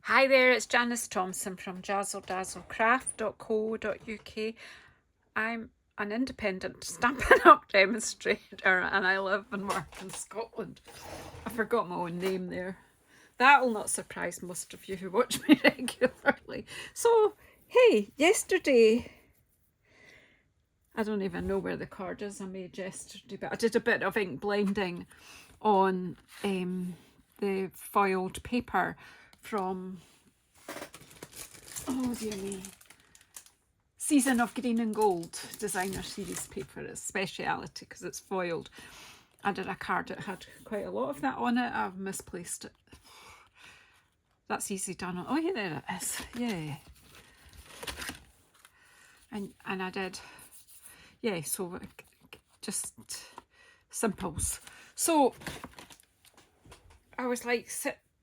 Hi there, it's Janice Thomson from JazzleDazzleCraft.co.uk. I'm an independent Stampin' Up demonstrator and I live and work in Scotland. I forgot my own name there. That will not surprise most of you who watch me regularly. So, hey, yesterday, I don't even know where the card is I made yesterday, but I did a bit of ink blending on the foiled paper from, oh dear me, Season of Green and Gold designer series paper. It's speciality because it's foiled. I did a card that had quite a lot of that on it. I've misplaced it. That's easy done. Oh yeah, there it is. Yeah. And I did, yeah, so just simples. So I was like,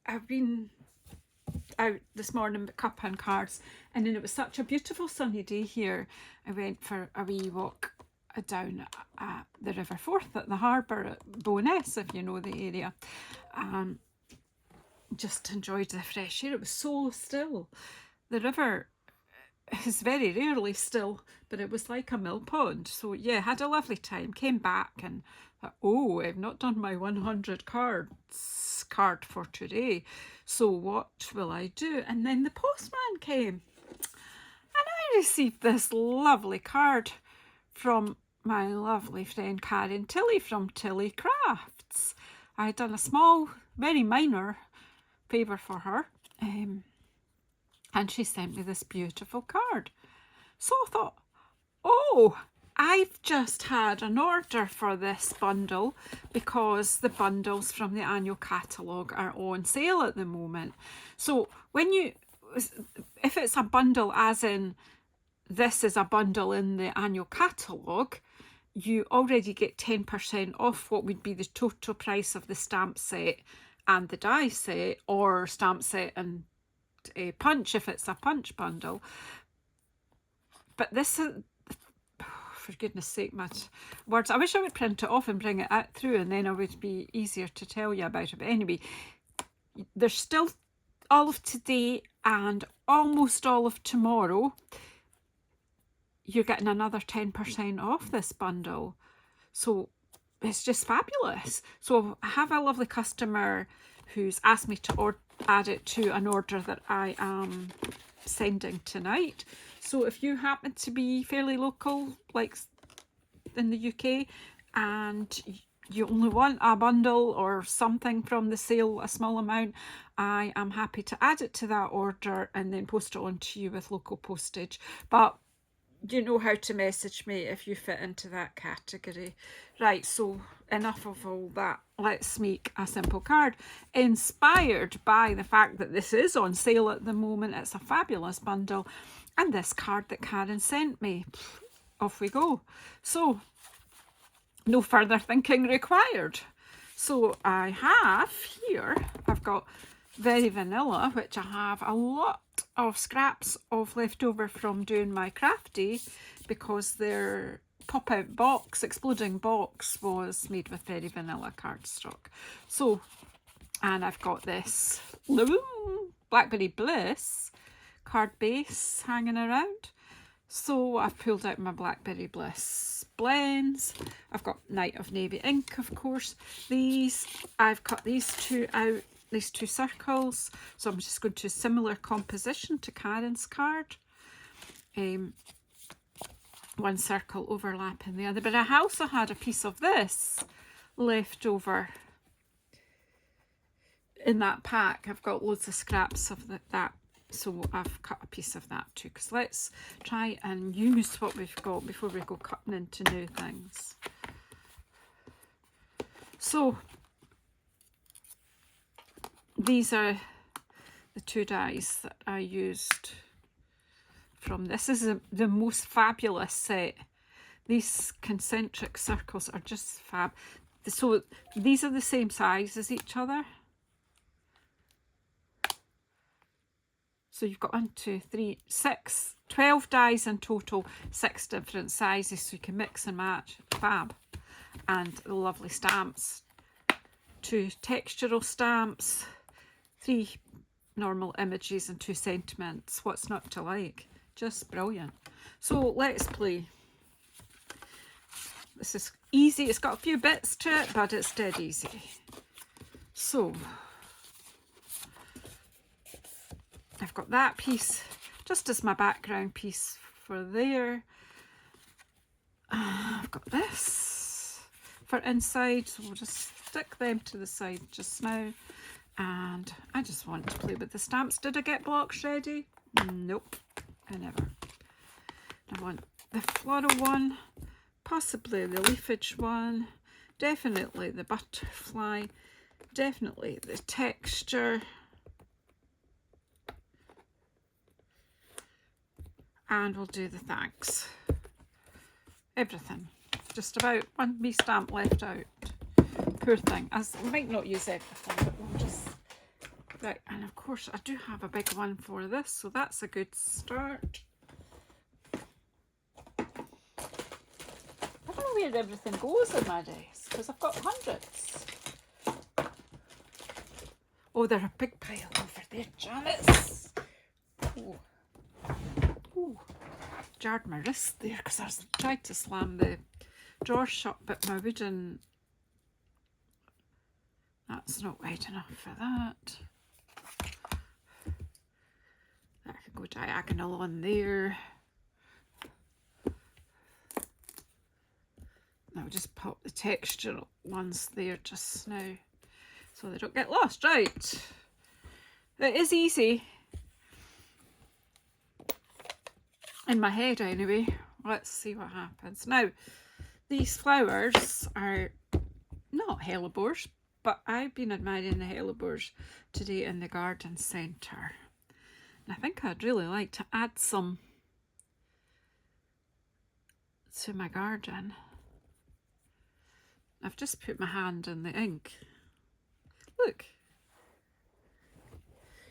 I've been out this morning with cup and cards, and then it was such a beautiful sunny day here. I went for a wee walk down at the River Forth at the harbour at Bo'ness, if you know the area. Just enjoyed the fresh air. It was so still. The river is very rarely still, but it was like a mill pond. So yeah, had a lovely time. Came back and thought, oh, I've not done my 100 card for today. So what will I do? And then the postman came and I received this lovely card from my lovely friend Karen Tilley from Tilley Crafts. I had done a small, very minor favour for her. And she sent me this beautiful card. So I thought, oh, I've just had an order for this bundle because the bundles from the annual catalogue are on sale at the moment. So if it's a bundle as in this is a bundle in the annual catalogue, you already get 10% off what would be the total price of the stamp set and the die set, or stamp set and a punch if it's a punch bundle. But this is, for goodness sake, my words, I wish I would print it off and bring it out through, and then it would be easier to tell you about it. But anyway, there's still all of today and almost all of tomorrow. You're getting another 10% off this bundle. So it's just fabulous. So I have a lovely customer who's asked me to add it to an order that I am sending tonight. So if you happen to be fairly local, like in the UK, and you only want a bundle or something from the sale, a small amount, I am happy to add it to that order and then post it on to you with local postage. But you know how to message me if you fit into that category. Right, so enough of all that. Let's make a simple card inspired by the fact that this is on sale at the moment. It's a fabulous bundle, and this card that Karen sent me. Off we go. So no further thinking required. So I have here, I've got Very Vanilla, which I have a lot of scraps of leftover from doing my crafty, because their pop-out box, exploding box, was made with Very Vanilla cardstock. So, and I've got this Blackberry Bliss card base hanging around. So I've pulled out my Blackberry Bliss blends. I've got Night of Navy ink, of course. I've cut these two out, these two circles. So I'm just going to similar composition to Karen's card. One circle overlapping the other. But I also had a piece of this left over in that pack. I've got loads of scraps of that. So I've cut a piece of that too, because let's try and use what we've got before we go cutting into new things. So these are the two dies that I used from this. Is the most fabulous set. These concentric circles are just fab. So these are the same size as each other. So you've got 1, 2, 3, 6, 12 dies in total, 6 different sizes, so you can mix and match. Fab. And the lovely stamps. 2 textural stamps, 3 normal images and 2 sentiments. What's not to like? Just brilliant. So let's play. This is easy. It's got a few bits to it, but it's dead easy. So I've got that piece just as my background piece for there. I've got this for inside, so we'll just stick them to the side just now. And I just want to play with the stamps. Did I get blocks ready? Nope, I never. I want the floral one, possibly the leafage one, definitely the butterfly, definitely the texture, and we'll do the thanks. Everything. Just about one wee stamp left out. Poor thing. I might not use everything, but we'll just... Right, and of course I do have a big one for this, so that's a good start. I don't know where everything goes in my desk, because I've got hundreds. Oh, there's a big pile over there, Janice. Oh. Ooh. Jarred my wrist there because I tried to slam the drawer shut, but my wooden, that's not wide enough for that. That could go diagonal on there. I'll just pop the texture ones there just now so they don't get lost. Right, it is easy in my head anyway. Let's see what happens. Now, these flowers are not hellebores, but I've been admiring the hellebores today in the garden centre. And I think I'd really like to add some to my garden. I've just put my hand in the ink. Look.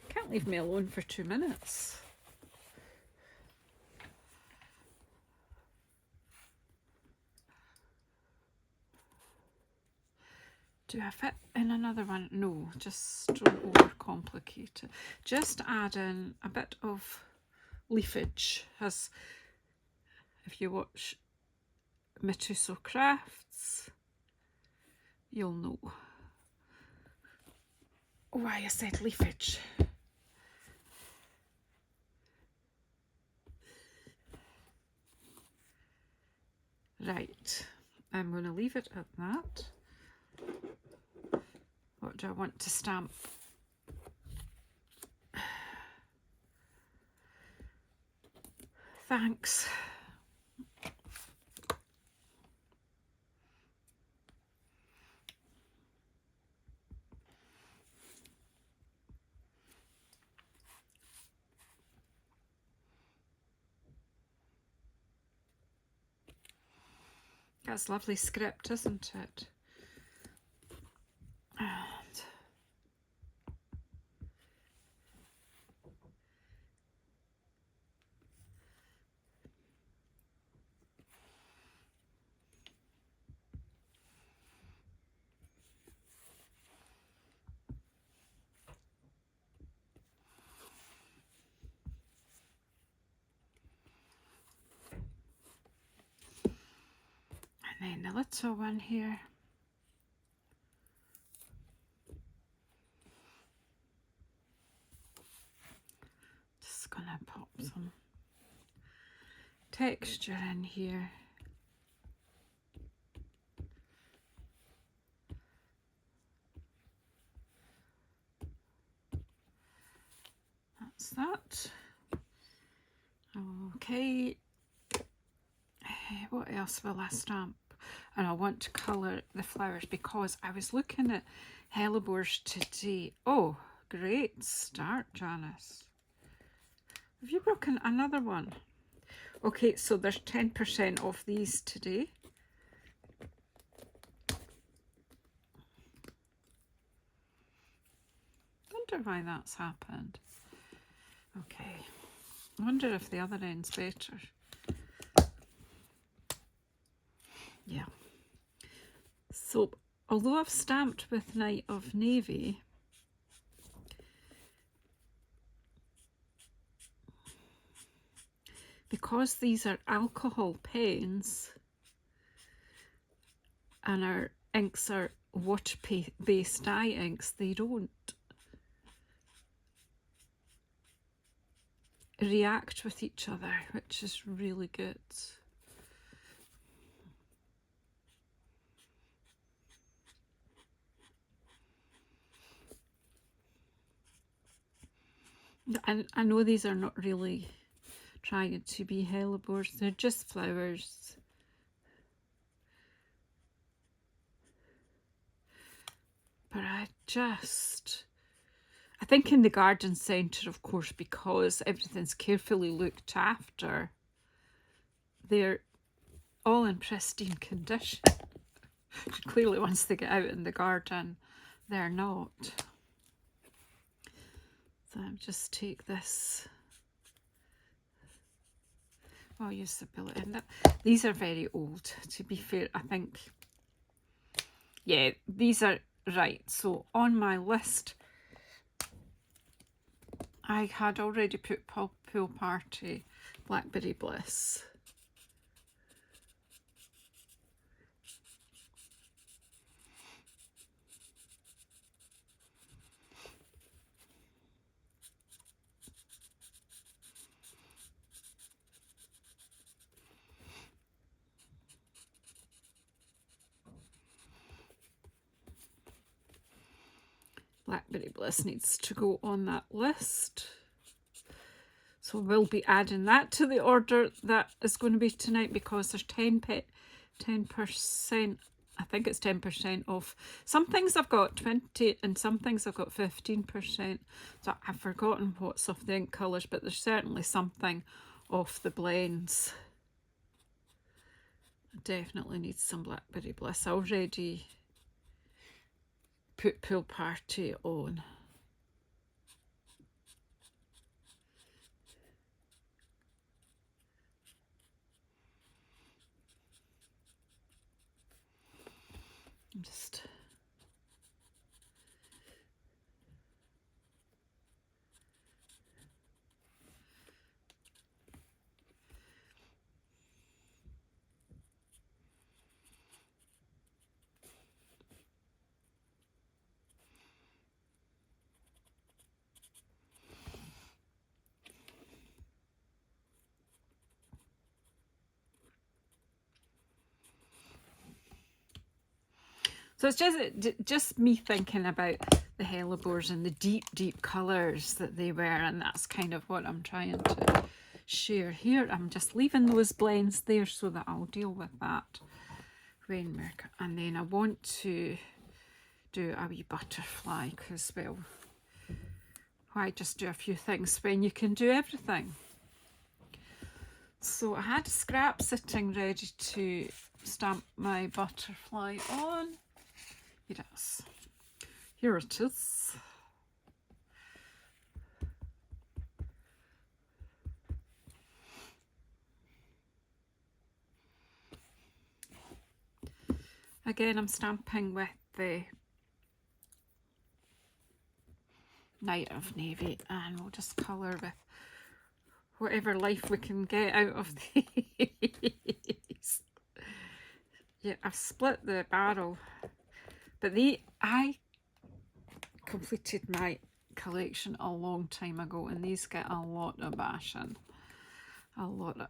Can't leave me alone for 2 minutes. Do I fit in another one? No, just don't overcomplicate it. Just add in a bit of leafage, as if you watch JazzleDazzleCraft Crafts, you'll know why I said leafage. Right, I'm going to leave it at that. What do I want to stamp? Thanks. That's lovely script, isn't it? And then the little one here. Just gonna pop some texture in here. That's that. Okay. What else will I stamp? And I want to colour the flowers because I was looking at hellebores today. Oh, great start, Janice. Have you broken another one? Okay, so there's 10% off these today. Wonder why that's happened. Okay, I wonder if the other end's better. Yeah. So, although I've stamped with Night of Navy, because these are alcohol pens and our inks are water-based dye inks, they don't react with each other, which is really good. And I know these are not really trying to be hellebores, they're just flowers. But I think in the garden centre, of course, because everything's carefully looked after, they're all in pristine condition. Clearly once they get out in the garden, they're not. So I'll just take this. I'll use the billet in it. These are very old, to be fair. I think, yeah, these are right. So on my list, I had already put Pool Party, Blackberry Bliss. Blackberry Bliss needs to go on that list. So we'll be adding that to the order that is going to be tonight, because there's 10%, I think it's 10% off. Some things I've got 20 and some things I've got 15%. So I've forgotten what's off the ink colours, but there's certainly something off the blends. I definitely need some Blackberry Bliss. I already put Pool Party on. I'm just so it's just me thinking about the hellebores and the deep colours that they were, and that's kind of what I'm trying to share here. I'm just leaving those blends there so that I'll deal with that when we're, and then I want to do a wee butterfly, because, well, why just do a few things when you can do everything? So I had a scrap sitting ready to stamp my butterfly on. Yes, here it is. Again, I'm stamping with the Night of Navy, and we'll just colour with whatever life we can get out of these. Yeah, I've split the barrel, but I completed my collection a long time ago, and these get a lot of bashing. A lot.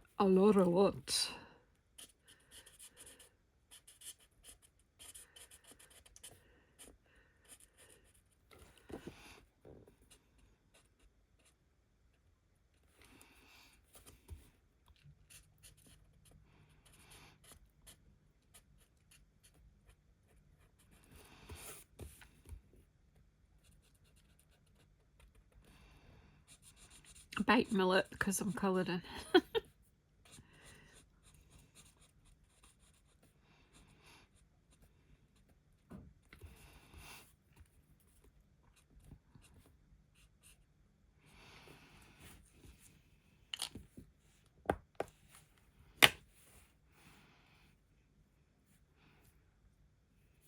Bite my lip because I'm colouring. I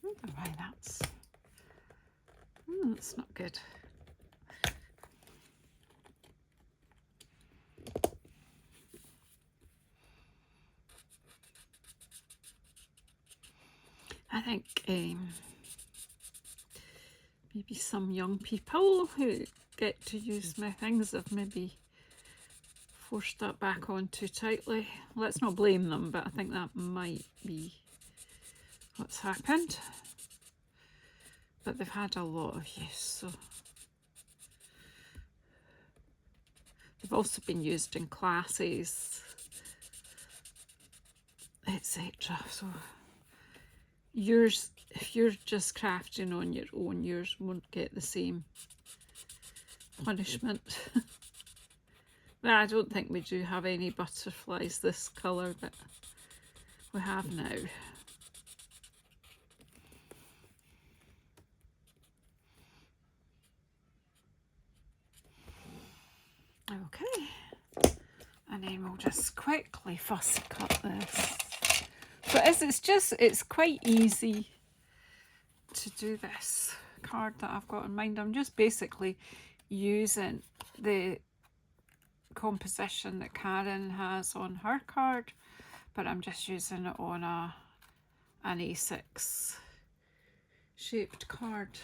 don't know why that's not good. think maybe some young people who get to use my things have maybe forced that back on too tightly. Let's not blame them, but I think that might be what's happened. But they've had a lot of use, so they've also been used in classes, etc. So yours, if you're just crafting on your own, yours won't get the same punishment. Well, I don't think we do have any butterflies this colour, but we have now. Okay, and then we'll just quickly fussy cut this. So it's quite easy to do this card that I've got in mind. I'm just basically using the composition that Karen has on her card, but I'm just using it on an A6 shaped card.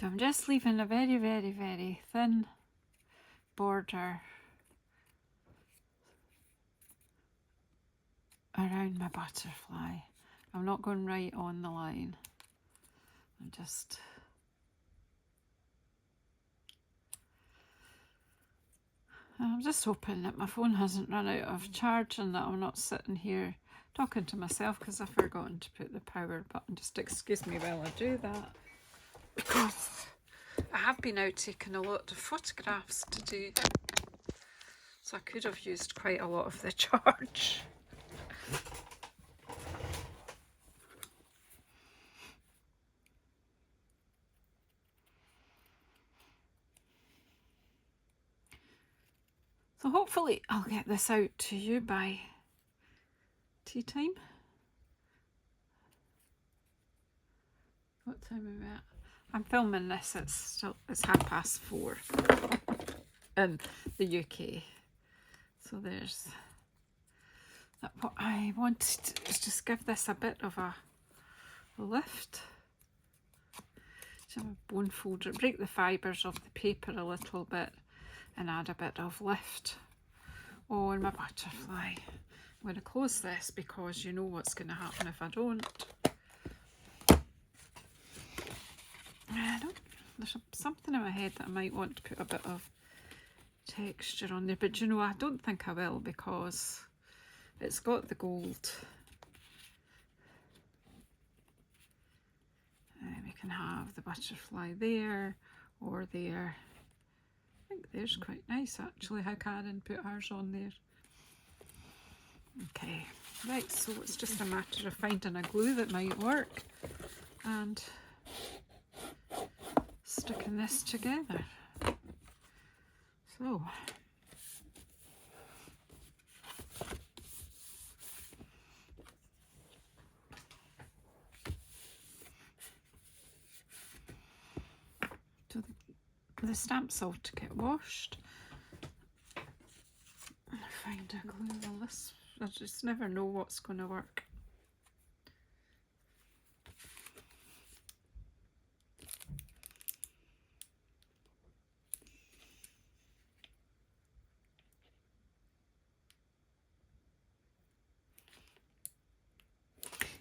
So I'm just leaving a very, very, very thin border around my butterfly. I'm not going right on the line. I'm just hoping that my phone hasn't run out of charge and that I'm not sitting here talking to myself because I've forgotten to put the power button. Just excuse me while I do that, because I have been out taking a lot of photographs to do, so I could have used quite a lot of the charge. So hopefully I'll get this out to you by tea time. What time are we at? I'm filming this, it's 4:30 in the UK. So there's that. What I wanted to just give this a bit of a lift. Just have a bone folder, break the fibres of the paper a little bit and add a bit of lift on my butterfly. I'm going to close this because you know what's going to happen if I don't. There's something in my head that I might want to put a bit of texture on there, but you know, I don't think I will because it's got the gold. We can have the butterfly there or there. I think there's quite nice actually how Karen put hers on there. Okay, right, so it's just a matter of finding a glue that might work and sticking this together. So the stamps all to get washed. Find a glue. Well, this, I just never know what's going to work.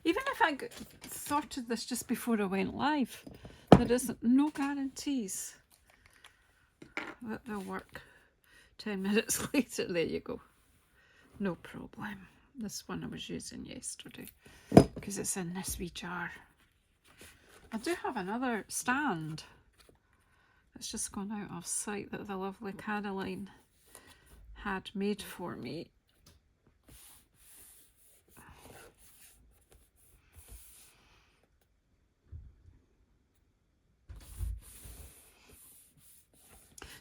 Even if I sorted this just before I went live, there isn't no guarantees that they'll work 10 minutes later. There you go. No problem. This one I was using yesterday because it's in this wee jar. I do have another stand. It's just gone out of sight that the lovely Caroline had made for me.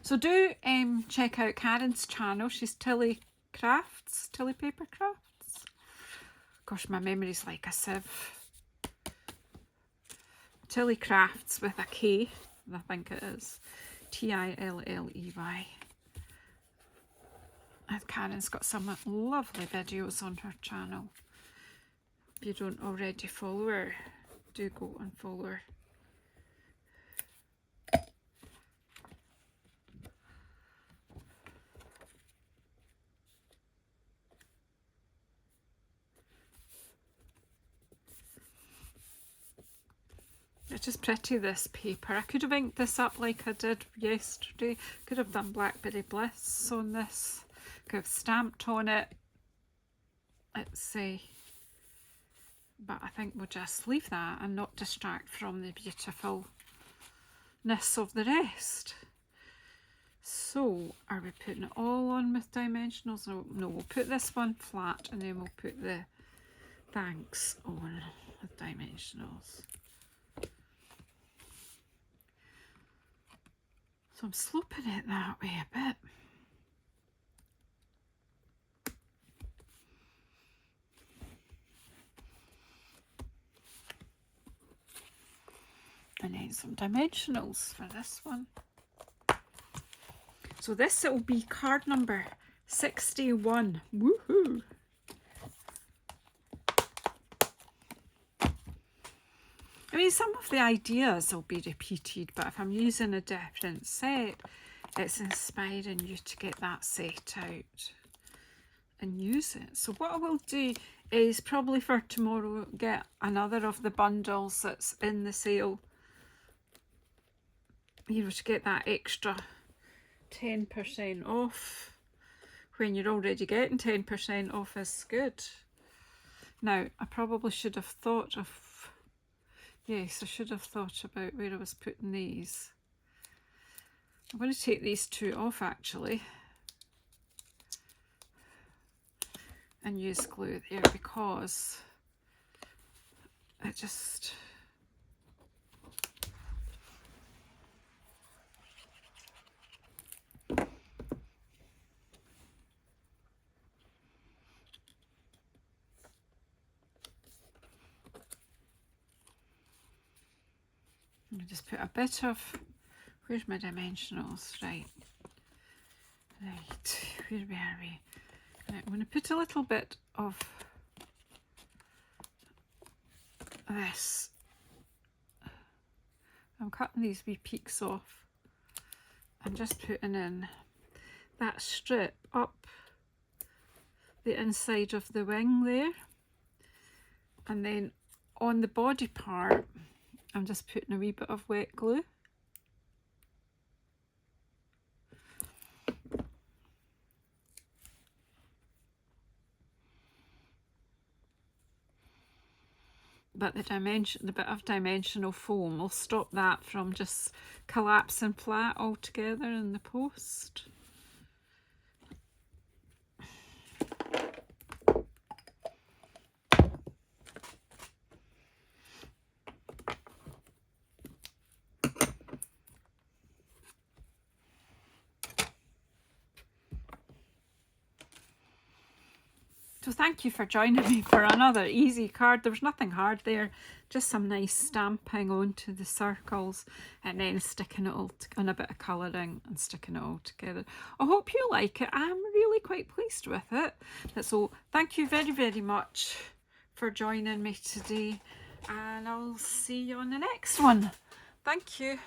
So do check out Karen's channel. She's Tilly Crafts, Tilly Paper Crafts. Gosh, my memory's like a sieve. Tilly Crafts with a K, I think it is. Tilley. And Karen's got some lovely videos on her channel. If you don't already follow her, do go and follow her. It's just pretty, this paper. I could have inked this up like I did yesterday. Could have done Blackberry Bliss on this. Could have stamped on it. Let's see. But I think we'll just leave that and not distract from the beautifulness of the rest. So, are we putting it all on with dimensionals? No, we'll put this one flat and then we'll put the thanks on with dimensionals. So I'm sloping it that way a bit. And then some dimensionals for this one. So this will be card number 61. Woohoo! I mean, some of the ideas will be repeated, but if I'm using a different set, it's inspiring you to get that set out and use it. So what I will do is probably for tomorrow get another of the bundles that's in the sale, you know, to get that extra 10% off when you're already getting 10% off is good. Now, I probably should have thought of, yes, I should have thought about where I was putting these. I'm going to take these two off actually and use glue there because it just, let me just put a bit of, where's my dimensionals? Right, where are we? Right, I'm going to put a little bit of this. I'm cutting these wee peaks off and just putting in that strip up the inside of the wing there, and then on the body part I'm just putting a wee bit of wet glue. But the bit of dimensional foam will stop that from just collapsing flat altogether in the post. So thank you for joining me for another easy card. There was nothing hard there, just some nice stamping onto the circles and then sticking it all and a bit of colouring and sticking it all together. I hope you like it. I'm really quite pleased with it. So thank you very, very much for joining me today, and I'll see you on the next one. Thank you.